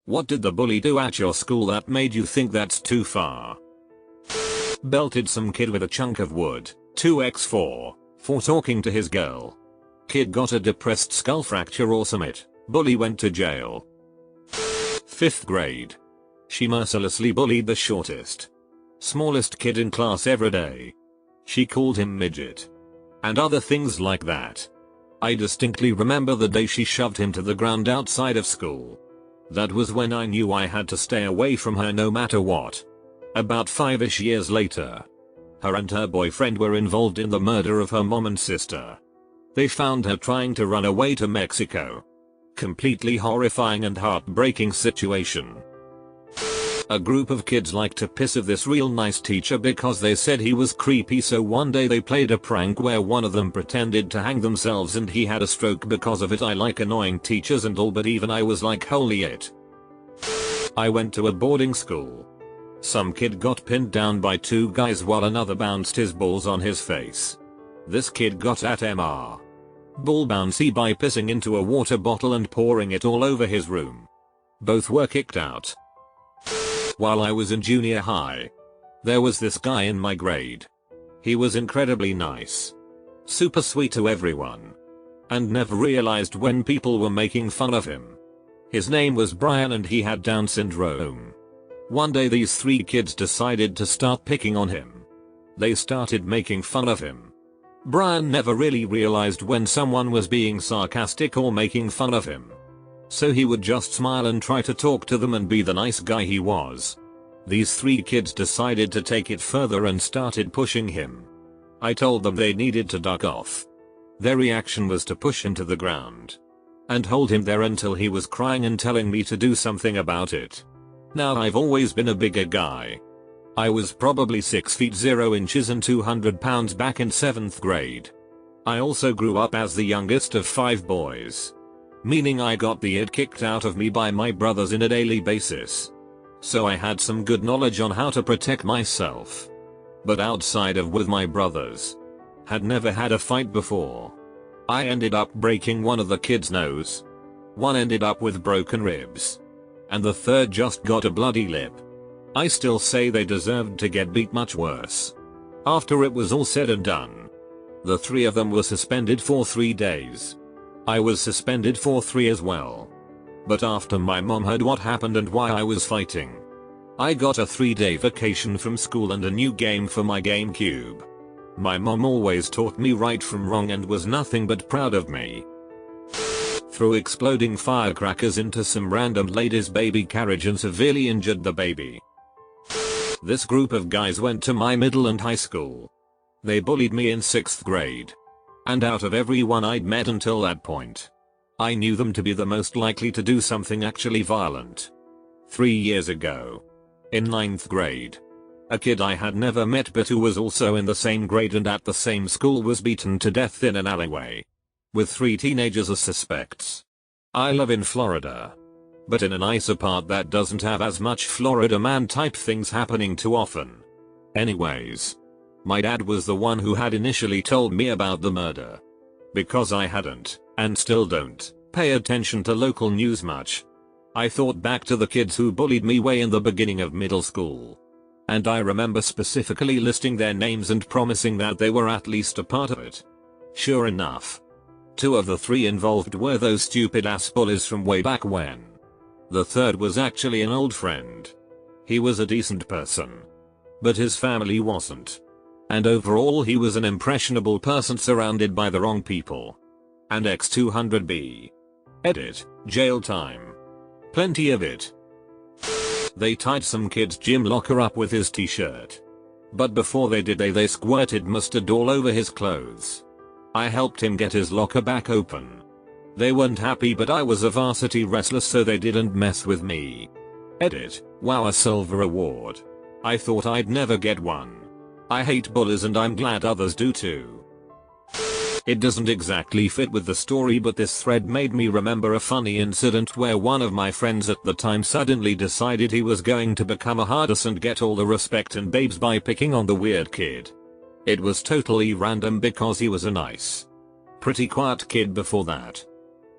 What did the bully do at your school that made you think that's too far? Belted some kid with a chunk of wood, 2x4, for talking to his girl. Kid got a depressed skull fracture or summit. Bully went to jail. 5th grade. She mercilessly bullied the shortest, smallest kid in class every day. She called him midget. And other things like that. I distinctly remember the day she shoved him to the ground outside of school. That was when I knew I had to stay away from her no matter what. About 5ish years later, her and her boyfriend were involved in the murder of her mom and sister. They found her trying to run away to Mexico. Completely horrifying and heartbreaking situation. A group of kids liked to piss of this real nice teacher because they said he was creepy, so one day they played a prank where one of them pretended to hang themselves and he had a stroke because of it. I like annoying teachers and all, but even I was like, holy it. I went to a boarding school. Some kid got pinned down by 2 guys while another bounced his balls on his face. This kid got at Mr. Ball bouncy by pissing into a water bottle and pouring it all over his room. Both were kicked out. While I was in junior high, there was this guy in my grade. He was incredibly nice. Super sweet to everyone. And never realized when people were making fun of him. His name was Brian and he had Down syndrome. One day these 3 kids decided to start picking on him. They started making fun of him. Brian never really realized when someone was being sarcastic or making fun of him. So he would just smile and try to talk to them and be the nice guy he was. These 3 kids decided to take it further and started pushing him. I told them they needed to duck off. Their reaction was to push him to the ground and hold him there until he was crying and telling me to do something about it. Now I've always been a bigger guy. I was probably 6 feet 0 inches and 200 pounds back in 7th grade. I also grew up as the youngest of 5 boys. Meaning I got the it kicked out of me by my brothers in a daily basis. So I had some good knowledge on how to protect myself. But outside of with my brothers, had never had a fight before. I ended up breaking one of the kids' nose. One ended up with broken ribs. And the third just got a bloody lip. I still say they deserved to get beat much worse. After it was all said and done, the 3 of them were suspended for 3 days. I was suspended for 3 as well. But after my mom heard what happened and why I was fighting, I got a 3-day vacation from school and a new game for my GameCube. My mom always taught me right from wrong and was nothing but proud of me. Threw exploding firecrackers into some random lady's baby carriage and severely injured the baby. This group of guys went to my middle and high school. They bullied me in 6th grade. And out of everyone I'd met until that point, I knew them to be the most likely to do something actually violent. 3 years ago, in 9th grade, a kid I had never met but who was also in the same grade and at the same school was beaten to death in an alleyway, with 3 teenagers as suspects. I live in Florida, but in a nicer part that doesn't have as much Florida man type things happening too often. Anyways, my dad was the one who had initially told me about the murder. Because I hadn't, and still don't, pay attention to local news much, I thought back to the kids who bullied me way in the beginning of middle school. And I remember specifically listing their names and promising that they were at least a part of it. Sure enough, 2 of the 3 involved were those stupid ass bullies from way back when. The third was actually an old friend. He was a decent person, but his family wasn't. And overall he was an impressionable person surrounded by the wrong people. And X200B. Edit, jail time. Plenty of it. They tied some kid's gym locker up with his t-shirt. But before they did they squirted mustard all over his clothes. I helped him get his locker back open. They weren't happy but I was a varsity wrestler so they didn't mess with me. Edit, wow, a silver award. I thought I'd never get one. I hate bullies and I'm glad others do too. It doesn't exactly fit with the story but this thread made me remember a funny incident where one of my friends at the time suddenly decided he was going to become a hardest and get all the respect and babes by picking on the weird kid. It was totally random because he was a nice, pretty quiet kid before that.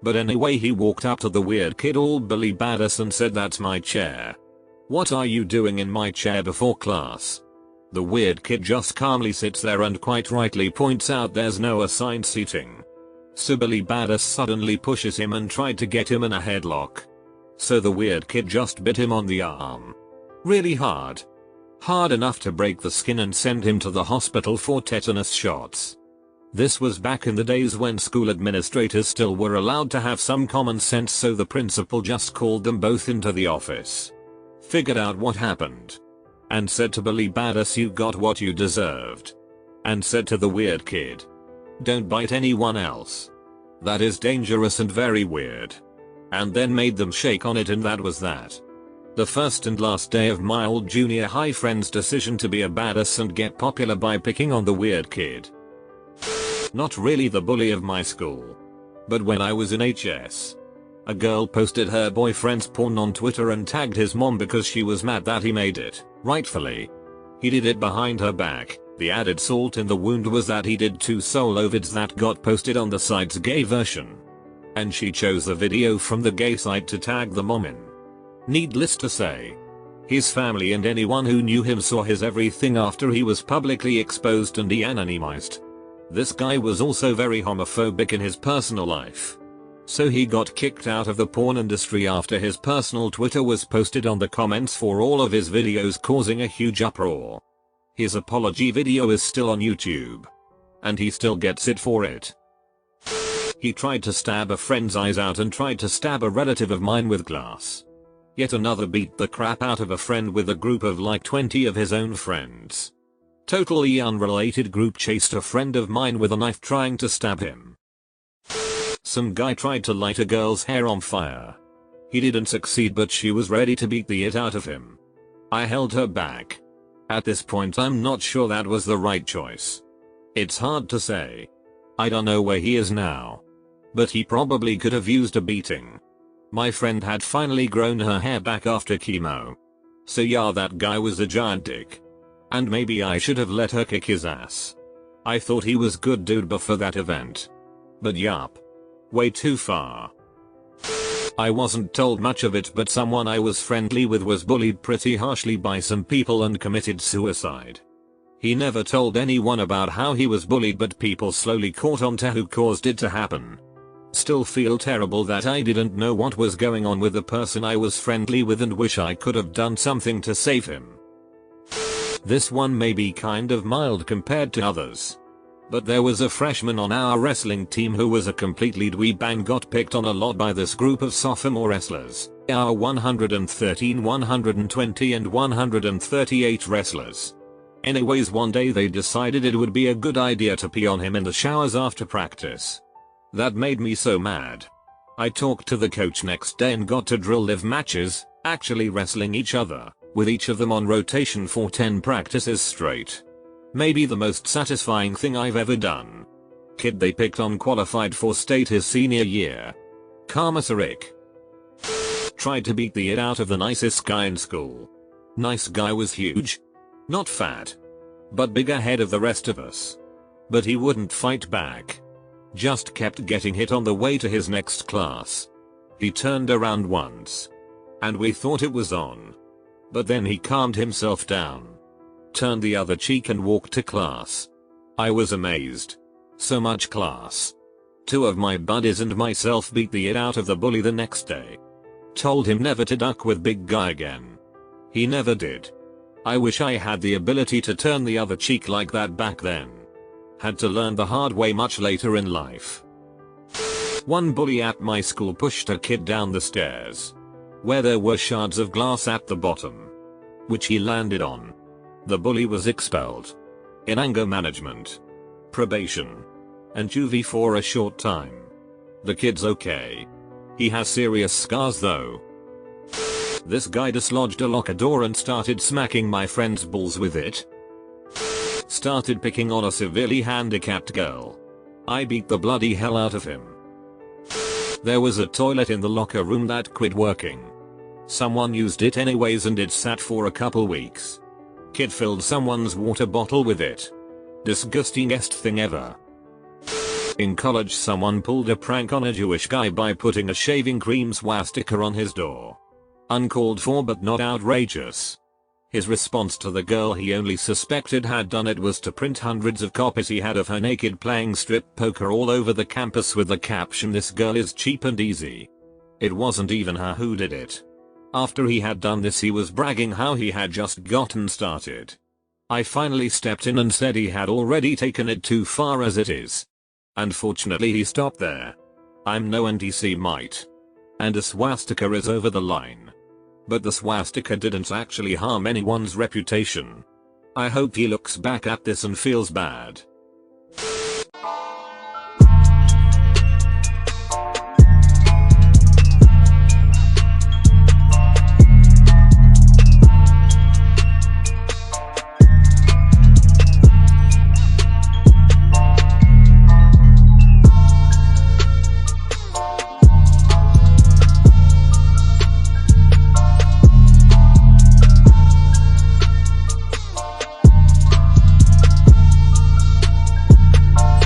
But anyway, he walked up to the weird kid all Billy badass and said, "That's my chair. What are you doing in my chair before class?" The weird kid just calmly sits there and quite rightly points out there's no assigned seating. So Billy badass suddenly pushes him and tried to get him in a headlock. So the weird kid just bit him on the arm. Really hard. Hard enough to break the skin and send him to the hospital for tetanus shots. This was back in the days when school administrators still were allowed to have some common sense, so the principal just called them both into the office. Figured out what happened. And said to Billy badass, "You got what you deserved." And said to the weird kid, "Don't bite anyone else. That is dangerous and very weird." And then made them shake on it, and that was that. The first and last day of my old junior high friend's decision to be a badass and get popular by picking on the weird kid. Not really the bully of my school. But when I was in HS, a girl posted her boyfriend's porn on Twitter and tagged his mom because she was mad that he made it, rightfully. He did it behind her back. The added salt in the wound was that he did 2 solo vids that got posted on the site's gay version. And she chose the video from the gay site to tag the mom in. Needless to say, his family and anyone who knew him saw his everything after he was publicly exposed and de-anonymized. This guy was also very homophobic in his personal life. So he got kicked out of the porn industry after his personal Twitter was posted on the comments for all of his videos, causing a huge uproar. His apology video is still on YouTube. And he still gets it for it. He tried to stab a friend's eyes out and tried to stab a relative of mine with glass. Yet another beat the crap out of a friend with a group of like 20 of his own friends. Totally unrelated group chased a friend of mine with a knife trying to stab him. Some guy tried to light a girl's hair on fire. He didn't succeed, but she was ready to beat the it out of him. I held her back. At this point I'm not sure that was the right choice. It's hard to say. I don't know where he is now. But he probably could have used a beating. My friend had finally grown her hair back after chemo. So yeah, that guy was a giant dick. And maybe I should have let her kick his ass. I thought he was good dude before that event. But yup. Way too far. I wasn't told much of it, but someone I was friendly with was bullied pretty harshly by some people and committed suicide. He never told anyone about how he was bullied, but people slowly caught on to who caused it to happen. Still feel terrible that I didn't know what was going on with the person I was friendly with and wish I could have done something to save him. This one may be kind of mild compared to others. But there was a freshman on our wrestling team who was a completely dweeb and got picked on a lot by this group of sophomore wrestlers. Our 113, 120 and 138 wrestlers. Anyways, one day they decided it would be a good idea to pee on him in the showers after practice. That made me so mad. I talked to the coach next day and got to drill live matches, actually wrestling each other, with each of them on rotation for 10 practices straight. Maybe the most satisfying thing I've ever done. Kid they picked on qualified for state his senior year. Karma-Sarik. Tried to beat the it out of the nicest guy in school. Nice guy was huge. Not fat. But big ahead of the rest of us. But he wouldn't fight back. Just kept getting hit on the way to his next class. He turned around once. And we thought it was on. But then he calmed himself down. Turned the other cheek and walked to class. I was amazed. So much class. 2 of my buddies and myself beat the it out of the bully the next day. Told him never to duck with big guy again. He never did. I wish I had the ability to turn the other cheek like that back then. Had to learn the hard way much later in life. One bully at my school pushed a kid down the stairs, where there were shards of glass at the bottom, which he landed on. The bully was expelled. In anger management, probation, and juvie for a short time. The kid's okay. He has serious scars though. This guy dislodged a locker door and started smacking my friend's balls with it. Started picking on a severely handicapped girl. I beat the bloody hell out of him. There was a toilet in the locker room that quit working. Someone used it anyways and it sat for a couple weeks. Kid filled someone's water bottle with it. Disgustingest thing ever. In college someone pulled a prank on a Jewish guy by putting a shaving cream swastika on his door. Uncalled for but not outrageous. His response to the girl he only suspected had done it was to print hundreds of copies he had of her naked playing strip poker all over the campus with the caption, "This girl is cheap and easy." It wasn't even her who did it. After he had done this he was bragging how he had just gotten started. I finally stepped in and said he had already taken it too far as it is. Unfortunately he stopped there. I'm no anti-Semite. And a swastika is over the line. But the swastika didn't actually harm anyone's reputation. I hope he looks back at this and feels bad.